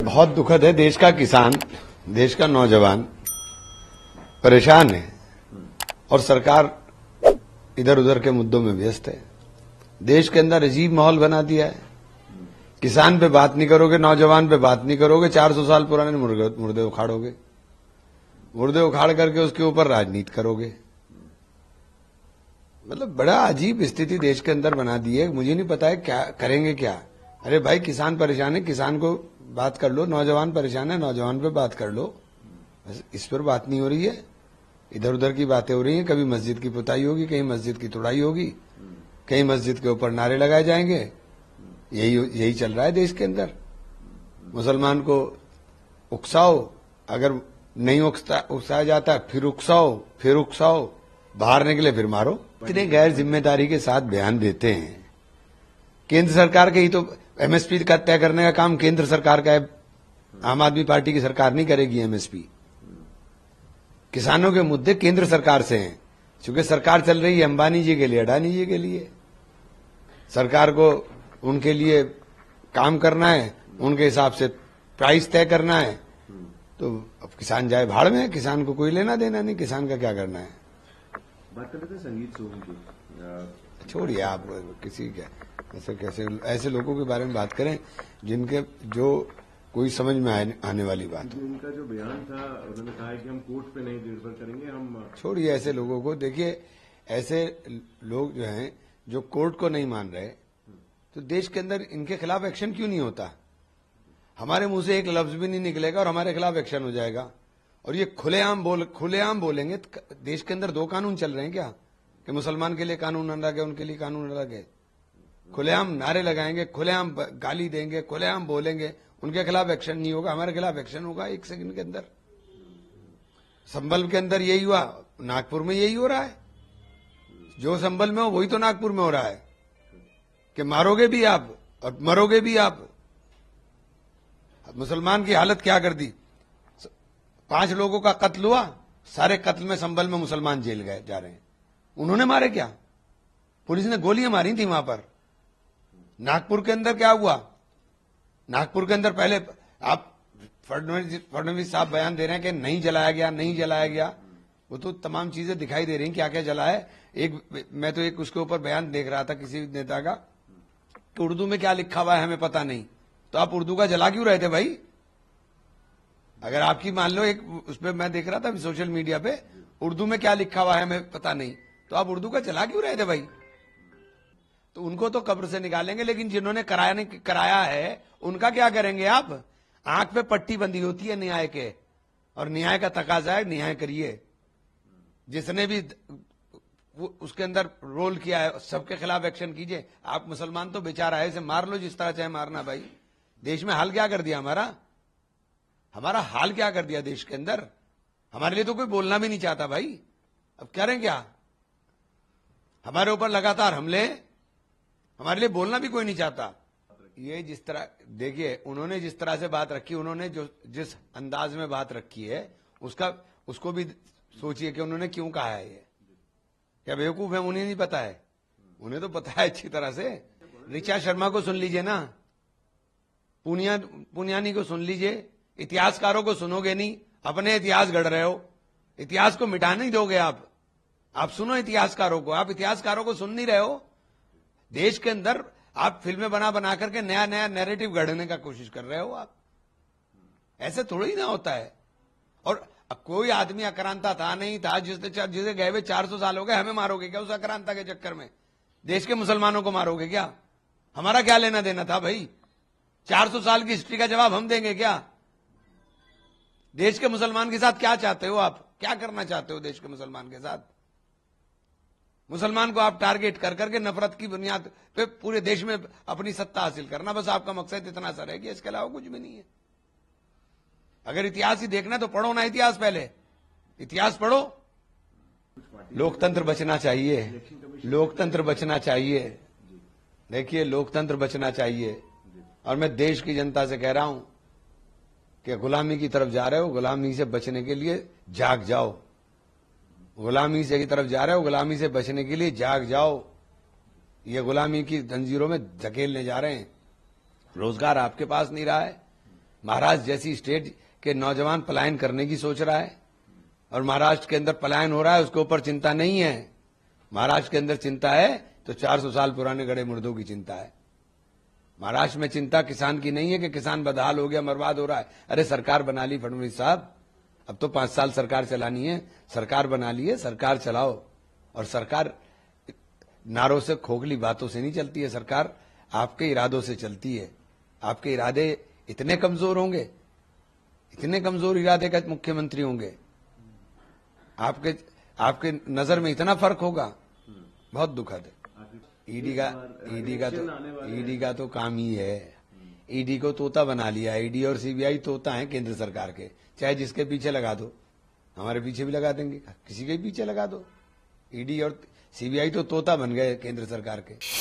बहुत दुखद है। देश का किसान, देश का नौजवान परेशान है और सरकार इधर उधर के मुद्दों में व्यस्त है। देश के अंदर अजीब माहौल बना दिया है। किसान पे बात नहीं करोगे, नौजवान पे बात नहीं करोगे, 400 साल पुराने मुर्दे उखाड़ोगे, मुर्दे उखाड़ करके उसके ऊपर राजनीति करोगे। मतलब बड़ा अजीब स्थिति देश के अंदर बना दी है। मुझे नहीं पता है क्या करेंगे क्या। अरे भाई, किसान परेशान है, किसान को बात कर लो। नौजवान परेशान है, नौजवान पे बात कर लो। बस इस पर बात नहीं हो रही है, इधर उधर की बातें हो रही हैं। कभी मस्जिद की पुताई होगी, कहीं मस्जिद की तोड़ाई होगी, कहीं मस्जिद के ऊपर नारे लगाए जाएंगे। यही चल रहा है देश के अंदर। मुसलमान को उकसाओ, अगर नहीं उकसाया जाता फिर उकसाओ, बाहर निकले फिर मारो। इतने गैर जिम्मेदारी के साथ बयान देते हैं। केंद्र सरकार के ही तो एमएसपी का तय करने का काम केंद्र सरकार का है। आम आदमी पार्टी की सरकार नहीं करेगी एमएसपी। किसानों के मुद्दे केंद्र सरकार से हैं, क्योंकि सरकार चल रही है अंबानी जी के लिए, अडानी जी के लिए। सरकार को उनके लिए काम करना है, उनके हिसाब से प्राइस तय करना है। तो अब किसान जाए भाड़ में, किसान को कोई लेना देना नहीं। किसान का क्या करना है। बात कर रहे थे संगीत सोम की। छोड़िए आप, किसी क्या ऐसे लोगों के बारे में बात करें जिनके जो कोई समझ में आने वाली बात हो। उनका जो बयान था, उन्होंने कहा है कि हम कोर्ट पे नहीं निर्भर करेंगे, हम छोड़िए ऐसे लोगों को। देखिए, ऐसे लोग जो हैं जो कोर्ट को नहीं मान रहे, तो देश के अंदर इनके खिलाफ एक्शन क्यों नहीं होता। हमारे मुंह से एक लफ्ज भी नहीं निकलेगा और हमारे खिलाफ एक्शन हो जाएगा। और ये खुलेआम बोलेंगे। देश के अंदर दो कानून चल रहे हैं क्या, कि मुसलमान के लिए कानून अलग है, उनके लिए कानून अलग है। खुलेआम नारे लगाएंगे, खुलेआम गाली देंगे, खुलेआम बोलेंगे, उनके खिलाफ एक्शन नहीं होगा, हमारे खिलाफ एक्शन होगा 1 सेकंड के अंदर। संभल के अंदर यही हुआ, नागपुर में यही हो रहा है। जो संभल में हो वही तो नागपुर में हो रहा है, कि मारोगे भी आप और मरोगे भी आप। मुसलमान की हालत क्या कर दी। 5 लोगों का कत्ल हुआ, सारे कत्ल में संभल में मुसलमान जेल गए जा रहे हैं। उन्होंने मारे क्या, पुलिस ने गोलियां मारी थी वहां पर। नागपुर के अंदर क्या हुआ। नागपुर के अंदर पहले आप फडणवीस साहब बयान दे रहे हैं कि नहीं जलाया गया। वो तो तमाम चीजें दिखाई दे रही क्या क्या जला है। मैं तो उसके ऊपर बयान देख रहा था किसी नेता का, कि उर्दू में क्या लिखा हुआ है हमें पता नहीं। तो आप उर्दू का जला क्यों रहे थे भाई। अगर आपकी मान लो उस पर मैं देख रहा था सोशल मीडिया पे, उर्दू में क्या लिखा हुआ है हमें पता नहीं, तो आप उर्दू का जला क्यों रहे थे भाई। तो उनको तो कब्र से निकालेंगे, लेकिन जिन्होंने कराया है उनका क्या करेंगे आप। आंख पे पट्टी बंधी होती है न्याय के, और न्याय का तकाजा है न्याय करिए। जिसने भी उसके अंदर रोल किया है सबके खिलाफ एक्शन कीजिए। आप मुसलमान तो बेचारा है, इसे मार लो जिस तरह चाहे मारना भाई। देश में हाल क्या कर दिया हमारा हाल क्या कर दिया देश के अंदर। हमारे लिए तो कोई बोलना भी नहीं चाहता भाई। अब करें क्या। हमारे ऊपर लगातार हमले, हमारे लिए बोलना भी कोई नहीं चाहता। ये जिस तरह देखिए, उन्होंने जिस तरह से बात रखी, उन्होंने जिस अंदाज में बात रखी है उसको भी सोचिए कि उन्होंने क्यों कहा है। ये क्या बेवकूफ है, उन्हें नहीं पता है। उन्हें तो पता है अच्छी तरह से। ऋचा शर्मा को सुन लीजिए ना, पुनियानी को सुन लीजिए। इतिहासकारों को सुनोगे नहीं, अपने इतिहास गढ़ रहे हो। इतिहास को मिटा नहीं दोगे आप सुनो इतिहासकारों को। आप इतिहासकारों को सुन नहीं रहे हो। देश के अंदर आप फिल्में बना करके नया नैरेटिव गढ़ने का कोशिश कर रहे हो आप। ऐसे थोड़ी ना होता है। और कोई आदमी आक्रांता था नहीं था, जिसे गए हुए 400 साल हो गए, हमें मारोगे क्या उस आक्रांता के चक्कर में। देश के मुसलमानों को मारोगे क्या। हमारा क्या लेना देना था भाई। 400 साल की हिस्ट्री का जवाब हम देंगे क्या। देश के मुसलमान के साथ क्या चाहते हो आप, क्या करना चाहते हो देश के मुसलमान के साथ। मुसलमान को आप टारगेट कर करके नफरत की बुनियाद पे पूरे देश में अपनी सत्ता हासिल करना, बस आपका मकसद इतना सा रहेगा, इसके अलावा कुछ भी नहीं है। अगर इतिहास ही देखना है तो पढ़ो ना इतिहास, पहले इतिहास पढ़ो। लोकतंत्र बचना चाहिए, लोकतंत्र बचना चाहिए। देखिए, लोकतंत्र बचना चाहिए। और मैं देश की जनता से कह रहा हूं कि गुलामी की तरफ जा रहे हो, गुलामी से बचने के लिए जाग जाओ। गुलामी से की तरफ जा रहे हो, गुलामी से बचने के लिए जाग जाओ। ये गुलामी की जंजीरों में धकेलने जा रहे हैं। रोजगार आपके पास नहीं रहा है, महाराष्ट्र जैसी स्टेट के नौजवान पलायन करने की सोच रहा है और महाराष्ट्र के अंदर पलायन हो रहा है, उसके ऊपर चिंता नहीं है। महाराष्ट्र के अंदर चिंता है तो 400 साल पुराने गड़े मुर्दों की चिंता है। महाराष्ट्र में चिंता किसान की नहीं है कि किसान बदहाल हो गया, बर्बाद हो रहा है। अरे सरकार बना ली फडणवीस साहब, अब तो 5 साल सरकार चलानी है। सरकार बना ली है, सरकार चलाओ। और सरकार नारों से, खोखली बातों से नहीं चलती है, सरकार आपके इरादों से चलती है। आपके इरादे इतने कमजोर होंगे, इतने कमजोर इरादे का मुख्यमंत्री होंगे, आपके नजर में इतना फर्क होगा, बहुत दुखद है। ईडी का तो काम ही है। ईडी को तोता बना लिया। ईडी और सीबीआई तोता है केंद्र सरकार के, चाहे जिसके पीछे लगा दो, हमारे पीछे भी लगा देंगे, किसी के पीछे लगा दो। ईडी और सीबीआई तो तोता बन गए केंद्र सरकार के।